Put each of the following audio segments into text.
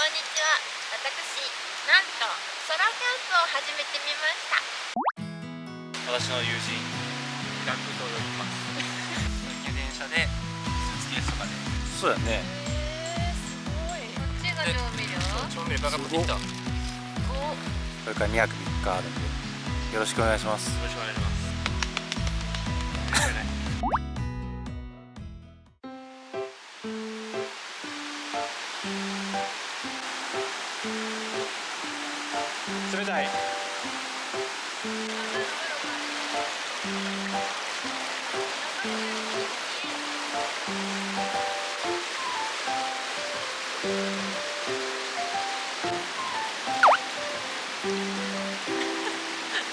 んにちは。私、なんとソロキャンプを始めてみました。私の友人学と呼びます。電車でスーツケースとかで。そうだね。すごい。こっちが調味料。調味料が持ってきた。これから2泊3日あるんでよろしくお願いします。よろしくお願いします。冷たい。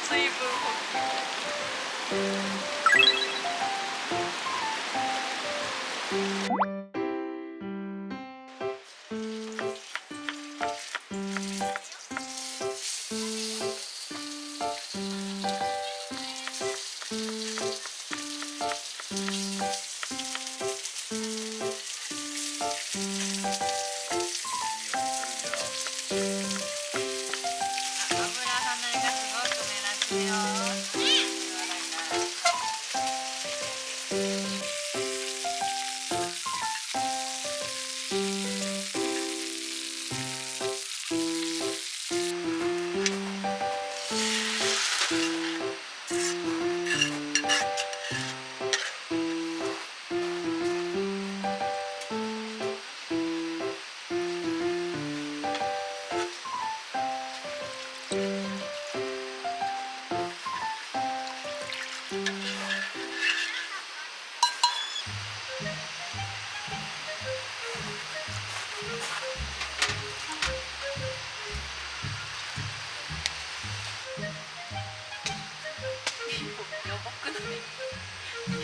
水分補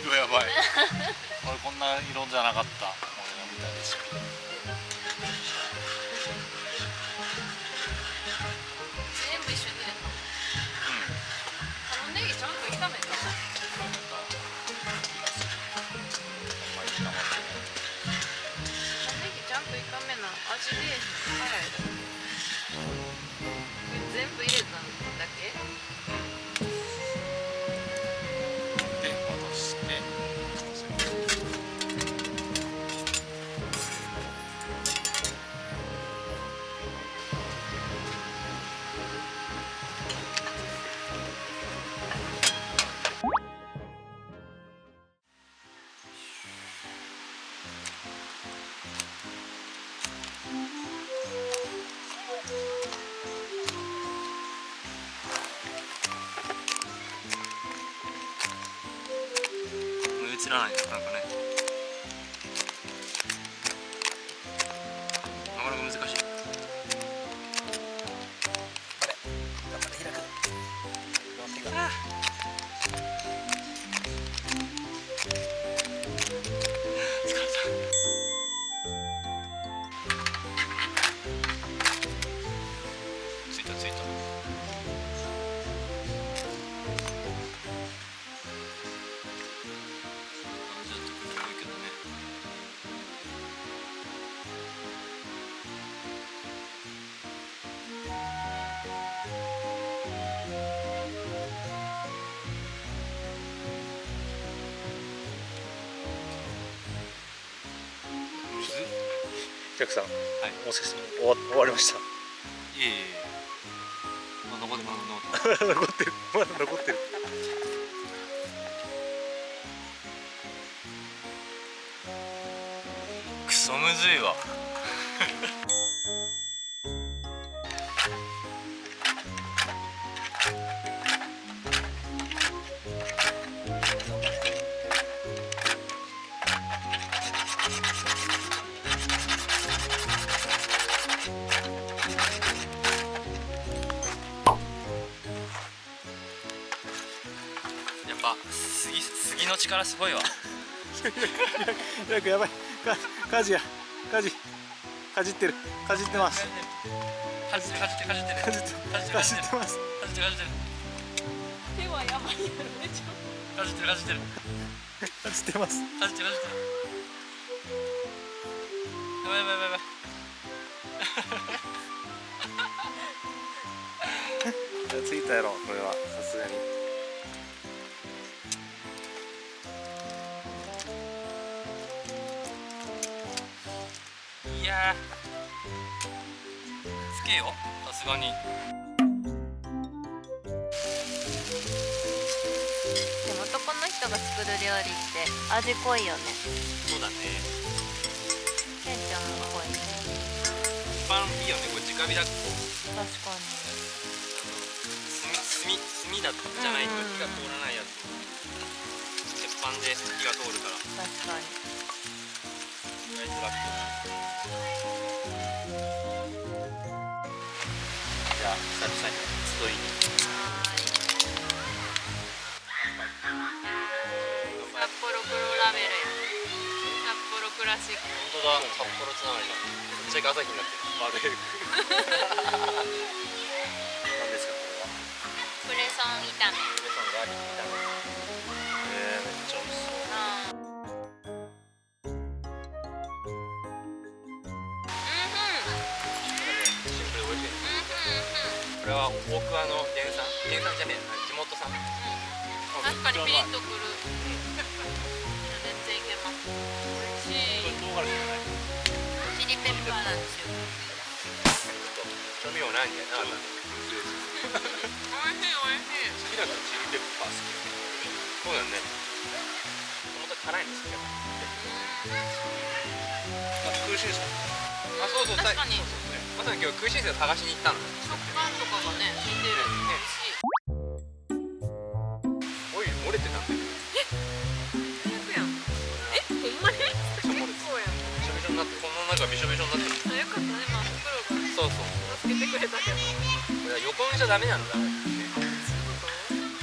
色やばい。俺こんな色じゃなかった。俺の見たレシピ。全部一緒に入れたの。玉ねぎちゃんと炒めた。玉ねぎちゃんと炒めな味で辛いだけ。全部入れたんだけ。で戻して。映らないなかなかね。なかなか難しい。あれ、頑張って開く。頑張っていかな。疲れた。ついたついた。お客さん、はい、もしかして終わりました。いえいえ、まだ残ってる、まだ残ってる。クソむずいわ。やっぱ杉の力すごいわ。やばい。かじってる。かじってます。かじってます。手はやばいやろね。かじってます。やばい。着いたやろこれはさすがに。いやつけよさすがに。でも男の人が作る料理って味濃いよね。そうだね。ケンちゃんも濃い。一番いいよねこれ直火だ。確かに。炭だじゃないと火が通らないやつ。鉄板で火が通るから確かに。使いづらくて。じゃあ久々に集いに。札幌黒ラベルや。札幌クラシック。本当だ、札幌つながりだ。めっちゃ朝日になってる。バルエル何ですかこれは。クレソン炒め。クレソンガーリック炒め。めっちゃ美味しそう。シンプルで美味しい。これは大桑の原産じゃねえな、地元産。確かにピリッとくる。全然いけます。美味しい。唐辛子じゃない。チリペッパーなんですよ。調味料ないんだよな。美味しい美味しい。好きだからチリペッパー好き。そうだよね。もともと辛いの好きだから。空心菜。あ、そうそう、確かにまさに今日空心菜探しに行ったの。食感とかがね似てる。美味しい。オイル漏れてたんだけど。最悪やん。ほんまに？そうやん。びしょびしょになって、この中びしょびしょになってる。よかったね、まあ袋がそうそう。助けてくれたけど。これ横にしちゃダメなんだ。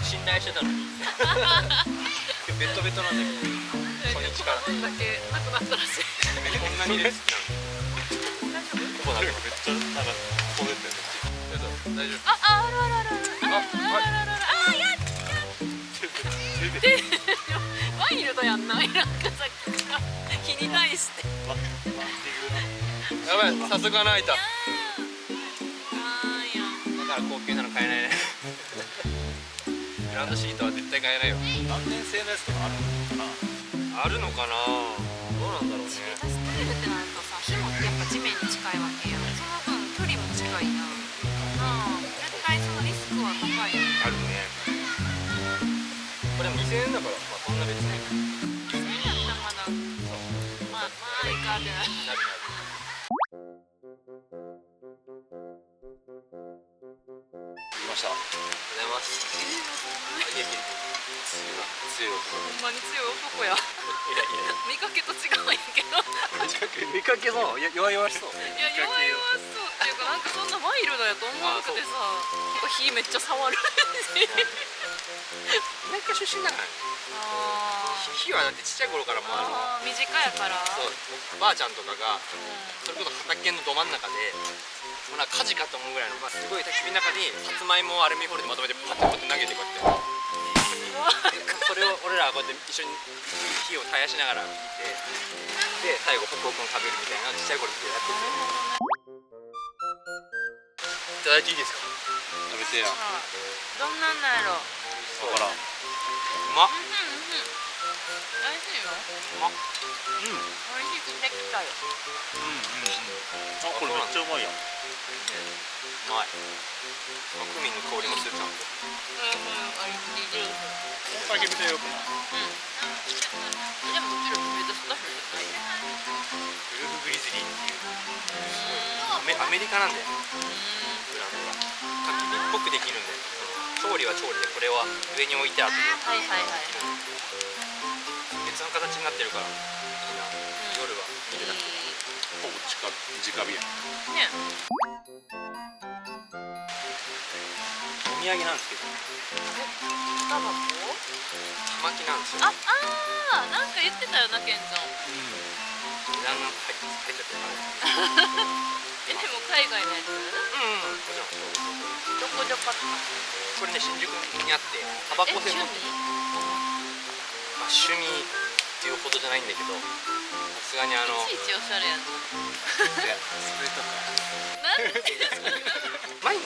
信頼してたのに。ベトベトなんだけど。初日から。分だけなくなったらしい。こんなにレシピなの。大丈夫？ここだけ。めっちゃなんかこう出てる。大丈夫。あるあるあるあるあやっワイルドやんな。なんかさっきから日に対して。やばい、早速穴開いた。だあーやん。から高級なの買えないね。グランドシートは絶対買えないよ。何年生のやつとかあるのかな。あるのかな。どうなんだろうね。私タイルってなるとさ、火もやっぱ地面に近いわけやん。その分距離も近いやん。なあ、絶対そのリスクは高いよ。あるね。これも2000円だから、まあそんな別に。そうやったらまだ、まあいいかってなる。なるなる。来ました。ありがとうございます。あ、いえいえ。強い。ほんまに強い男や。いやいや。見かけと違うんやけど。見かけそう。弱々しそう。いや、弱々そうっていうか、なんかそんなワイルドやと思わなくてさ、なんか火めっちゃ触るし。田舎出身だからね。火はだってちっちゃい頃からも短やから。そう、おばあちゃんとかがそれこそ畑のど真ん中でもうなんか火事かと思うぐらいの、まあ、すごい焚き火の中にさつまいもをアルミホイルでまとめてパッてこうやって投げてこうやってそれを俺らはこうやって一緒に火を絶やしながら見て、で最後ホクホクの食べるみたいなのをちっちゃい頃ってやってて、いただいていいですか。食べてや。どんなんなんやろ。だから。うまっ。美味しいよ。うまっ。美味しいってきたよ。あ、これめっちゃうまいやん。うまい。クミンの香りもするちゃんと。美味しい。この焚き火でよくない。でももちろんめっちゃスタッフじゃない。ウルフグリズリーっていうアメリカなんだよ、ブランドが。焚き火っぽくできるんだよ。調理は調理でこれは上に置いてあってはいはいはい。別の形になってるからいいな。夜は見るだけ。ほぼ直火やん。ね。お土産なんですけど、タバコ？葉巻なんですよ。なんか言ってたよな、ケンちゃん。値段が入っちゃってるから。でも海外のやつ？もちろん。どこで買った？これね新宿にあってタバコ専門店。まあ趣味っていうほどじゃないんだけど、さすがにいちいちおしゃれやな。それとか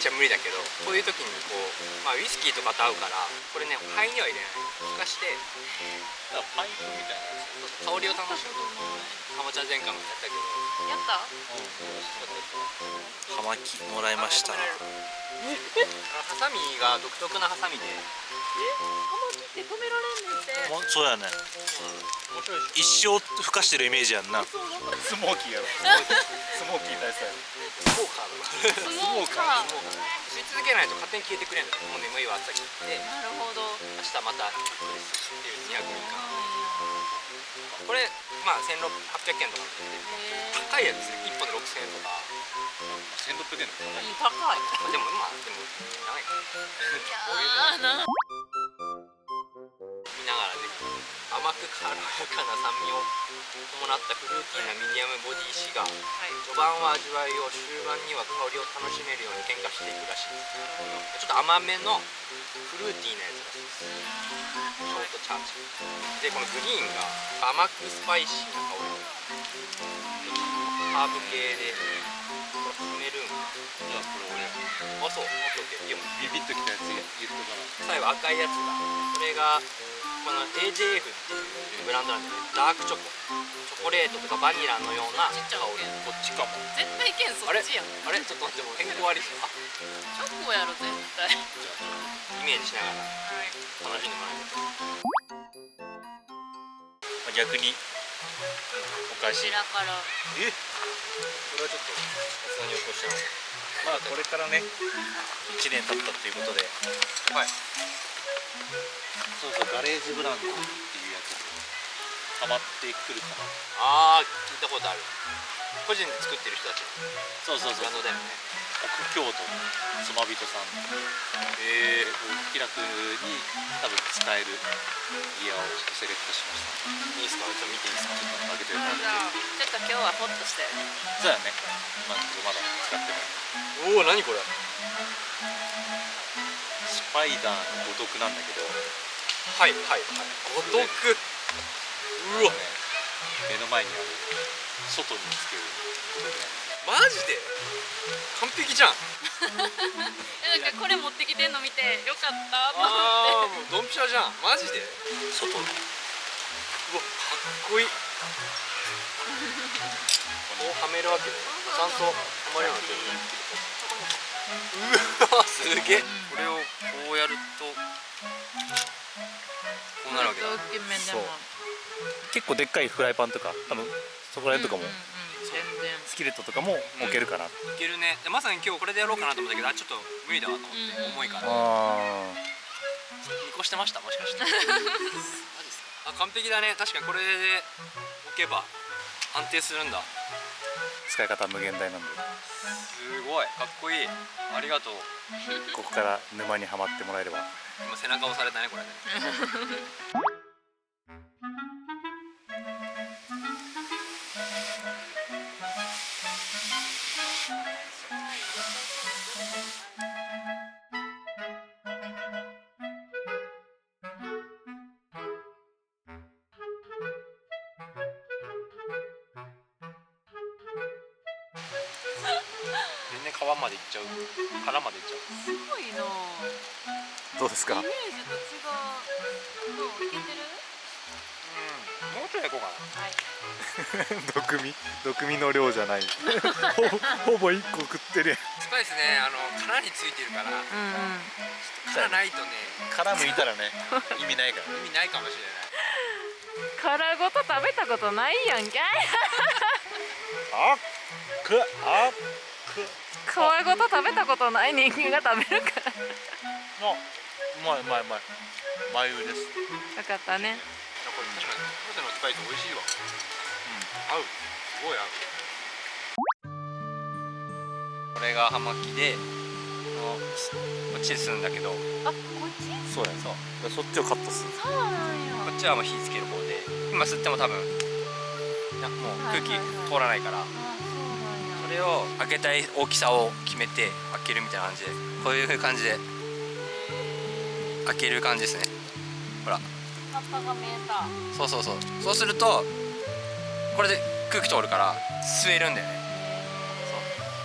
ちゃ無理だけど、こういう時にこう、まあ、ウイスキーとかと合うからこれね肺には入れないふかしてパイプみたいなやつ。香りを楽しむ。かまちゃん前回もやったけどやった？葉巻もらいました。ハサミが独特なハサミで葉巻って止められんねんって。そうやね。面白いで一し生ふかしてるイメージやんな。そうなんかスモーキーやろ。スモーキー大佐やろ。ょ。スモーカーだからそうか。吸い続けないと勝手に消えてくれんの。もう眠いわって言ってなるほど。明日またゆっくり吸っていう200人間これまあ1800円とかで高いやつ1本で6000円とか1600円とかね。高い。でも長いいやーな。見ながらできる甘く軽やかな酸味を伴ったフルーティーなミディアムボディシガー。序盤は味わいを終盤には香りを楽しめるように変化していくらしいです。ちょっと甘めのフルーティーなやつらしいです。ショートチャーチでこのグリーンが甘くスパイシーな香りハーブ系でこれカメルーンじゃあこれ俺あそうオッケーオッケーいいよビビッときたやつ言っとかな。最後赤いやつがそれがこの AJF っていうブランドなんだよね。ダークチョコチョコレートとかバニラのような香り。こっちかも。絶対剣そっちやん。あれちょっと待ってもう変更ありそう。チョコやろ絶対。イメージしながら楽しんでもらえると。逆にお返し。こちらから。え、これはちょっとさすがに起こしたの。まあこれからね1年経ったっていうことで、はい。そうそうガレージブランドっていうやつにハマってくるかな。ああ聞いたことある。個人で作ってる人たちそうそうそう。ブランドだよね。奥京都のつまびとさん。気楽に多分使えるギアをセレクトしました。いいですか。ちょっと見ていいですか。ちょっと開けてもらって。ちょっと今日はホッとしたよね。そうやね。まだ使ってない。おお何これ。スパイダーのごとくなんだけど、はいはいはい。ごとく。うわ。目の前にある外につけるマジで完璧じゃん。なんかこれ持ってきてんの見てよかったとああ思って。もうドンピシャじゃん。マジで。外にうわかっこいい。こうはめるわけでちゃんとはまるようになってる。うわすげえ。これをこうやるとこうなるわけだ。大きめでも。結構でっかいフライパンとか多分そこら辺とかも全然。スキレットとかも置けるかな。いけるね。でまさに今日これでやろうかなと思ったけどちょっと無理だわと思って重いから。あ見越してましたもしかして。マジですか。あ完璧だね。確かにこれで置けば安定するんだ。使い方無限大なんで、すごいかっこいい。ありがとう。ここから沼にはまってもらえれば。今背中押されたねこれで。全然皮までいっちゃう。殻までいっちゃう。すごいな。どうですかイメージと違う。どういけてる？もうちょい焼こうかな。はい。毒味の量じゃない。ほぼ1個食ってるやん。スパイスね殻についてるから殻ないとね殻むいたらね意味ないから。意味ないかもしれない。殻ごと食べたことないやんかい。皮皮ごと食べたことない人間が食べるから。うまい眉です。よかったね。これ確かにポテのスパイス美味しいわ。合う。すごい合う。これが葉巻でこっちでするんだけど、あ、こっち？そうやそう。そっちをカットする。そうなんや。こっちはもう火つける方で、今吸っても多分もう空気通らないから、あ、そうなんや。それを開けたい大きさを決めて開けるみたいな感じで、こういう感じで開ける感じですね。ほら葉っぱが見えた。そうするとこれで空気通るから吸えるんだよね。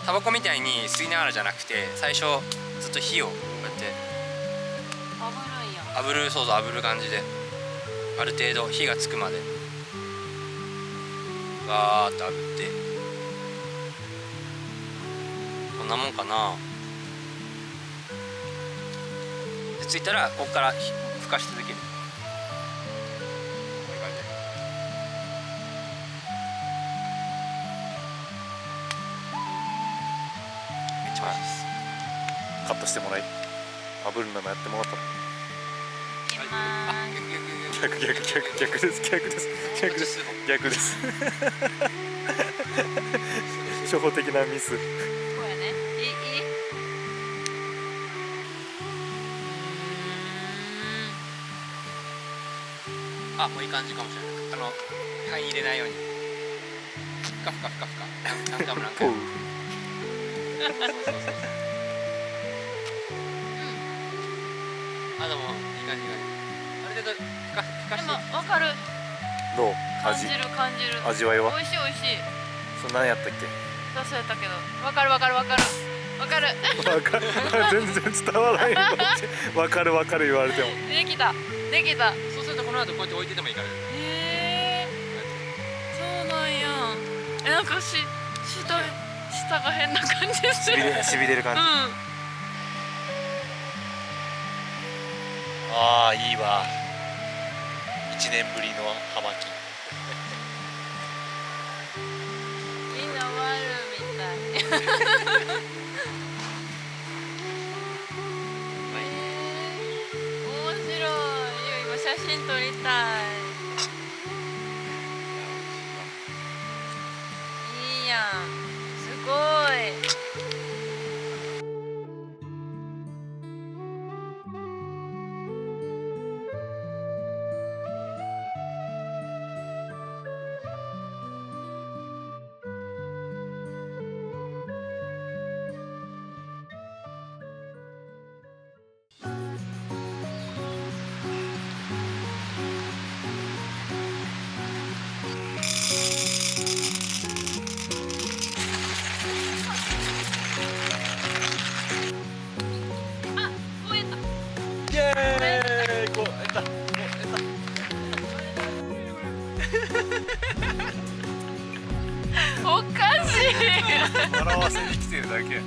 タバコみたいに吸いながらじゃなくて最初ずっと火をこうやって炙るんや。炙る、そうそう、炙る感じである程度火がつくまでガーッと炙ってこんなもんかな。でついたらここからふかし続ける。こういう感じでめっちゃ美味しいです。カットしてもらい、炙るのもやってもらったら。いきまーす。逆です初歩的なミス。こうやね。いい。あ、もういい感じかもしれない。肺に入れないように。ふか。何回も。ポウ。そう。あ、でもいい感じ。ある程度ふかでもして。わかる。どう？感味じる。味わいは？美味しい。それ何やったっけ？そうやったけど。わかる。全然伝わらない。わかる言われても。できた。そうするとこの後こうやって置いててもいいから。そうなんや。なんか舌が変な感じする。しびれる感じ。うああ、いいわ。1年ぶりの葉巻。ん。みんなワルみたい。面白い。今写真撮りたい。いいやん。すごい。あ、こうやった。イエーイ。こうやった。おかしい。笑わせに来てるだけ。